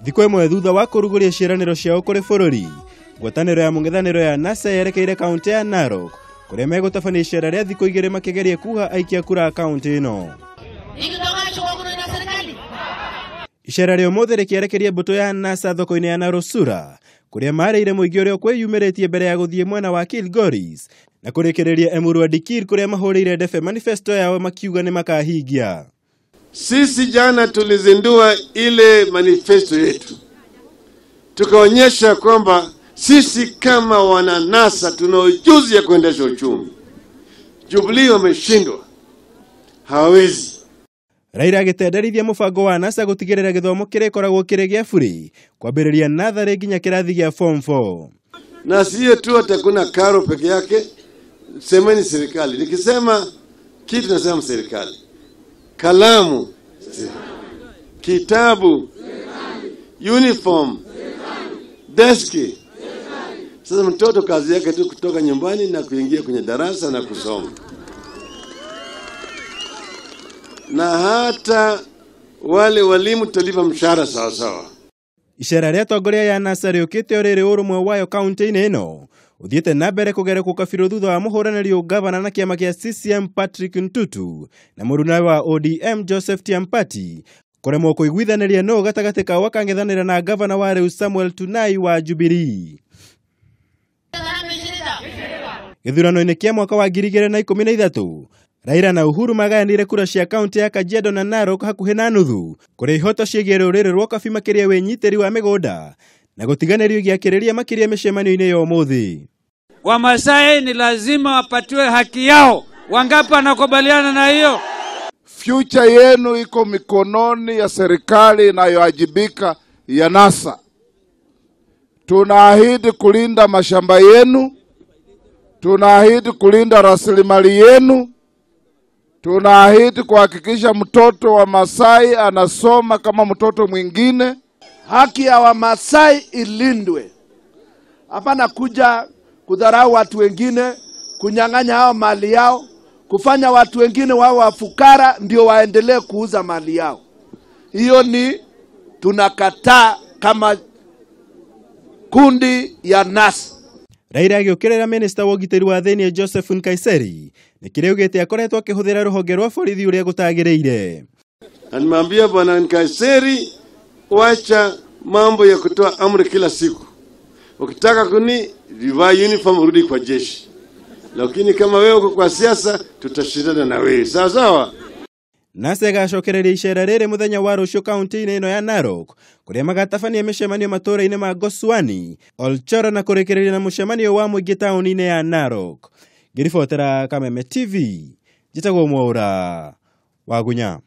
Thikũ ĩmwe thutha wa kũrugũria ciĩranĩro ciao kũrĩ bũrũri, ngwatanĩro ya mũng'ethanĩro ya NASA yerekeire kaunti ya Narok, kũrĩa megũtabania icera rĩa thikũ 2 makĩgeria kuga aikia kura kaunti ĩno. Icera rĩa ũmũthĩ rĩkĩerekeria mbũtũ ya NASA thoko-inĩ ya Narosura, kũrĩa marĩire mũingĩ ũrĩa kwĩyumĩrĩtie mbere ya gũthiĩ mwena wa Kilgoris, na kũrĩkĩrĩria Emuru wa Dikir kũrĩa mahũrĩire ndebe manifesto yao makiuga nĩ makahingia. Sisi jana tulizindua ile manifesto yetu. Tukaonyesha kwamba sisi kama wana NASA tuna ujuzi ya kuendesha uchumi. Jubilee wameshindwa. Hawezi. Raila agĩtenderithia mũbango wa NASA gũtigĩrĩra gĩthomo kĩrĩkoragwo kĩrĩ gĩa bure kwambĩrĩria natharĩ nginya kĩrathi gĩa form 4. Na sio tu atakuna karo peke yake, semeni serikali. Nikisema kitu nasema serikali. Kalamu, kitabu, uniform, deski. Sasa mtoto kazi yake tu kutoka nyumbani na kuingia kwenye darasa na kusoma. Na hata wale walimu tulipa mshahara sawa sawa. Icera rĩa atongoria ya NASA rĩũkĩte rĩrĩ ũrũmwe wayo kaunti-inĩ ĩno ũthiĩte na mbere kũgerekwo kabirũ thutha wa mũhũranĩri ũgavana na kĩama kĩa CCM Patrick Ntutu na mũruna wa ODM Joseph Tiampati kũremwo kũiguithanĩria no gatagatĩ kao akang'ethanĩra na gavana wa rĩu Samuel Tunai wa Jubilee. Gĩthurano-inĩ kĩa mwaka wa 2013 Raila na Uhuru magayanire kura cia kaunti ya Kajiado na Narok hakuhĩ na nuthu kũrĩa ihoto ciĩgiĩ rũrĩrĩ rwa Kabi makĩria wĩnyitĩri wa mĩgũnda na gũtiganĩrio gĩakĩrĩria makĩria mĩcemanio-inĩ ya ũmũthĩ. Wamasai ni lazima wapatiwe haki yao. Wangapi wanakubaliana na hiyo? Future yenu iko mikononi ya serikali inayoajibika ya NASA. Tunaahidi kulinda mashamba yenu, tunaahidi kulinda rasilimali yenu, tunaahidi kuhakikisha mtoto wa Masai anasoma kama mtoto mwingine. Haki ya Wamasai ilindwe. Hapana kuja kudharau watu wengine, kunyang'anya hao mali yao, kufanya watu wengine wao wafukara ndio waendelee kuuza mali yao. Hiyo ni tunakataa kama kundi ya NASA. Raila agĩũkĩrĩra minister wa ũgitĩri wa thĩinĩ Joseph Nkaiseri nĩ kĩrĩugĩte akoretwo akĩhũthĩra rũhonge rwa borithi ũrĩa gũtagĩrĩire. Nimwambia bwana Nkaiseri, wacha mambo ya kutoa amri kila siku. Ukitaka vivaa uniform urudi kwa jeshi. Lakini kama wewe uko kwa siasa tutashindana na wewe. Sawa sawa? NASA ĩgacokereria icera rĩrĩ mũthenya wa rũciũ kaunti-inĩ ĩno ya Narok kũrĩa magatabania mĩcemanio matũũra-inĩ ma Goswani, Olchoro na kũrĩkĩrĩria na mũcemanio wa mũingĩ taũni-inĩ ya Narok. Ngĩribotera Kameme TV, njĩtagwo Mwaura wa Gunya.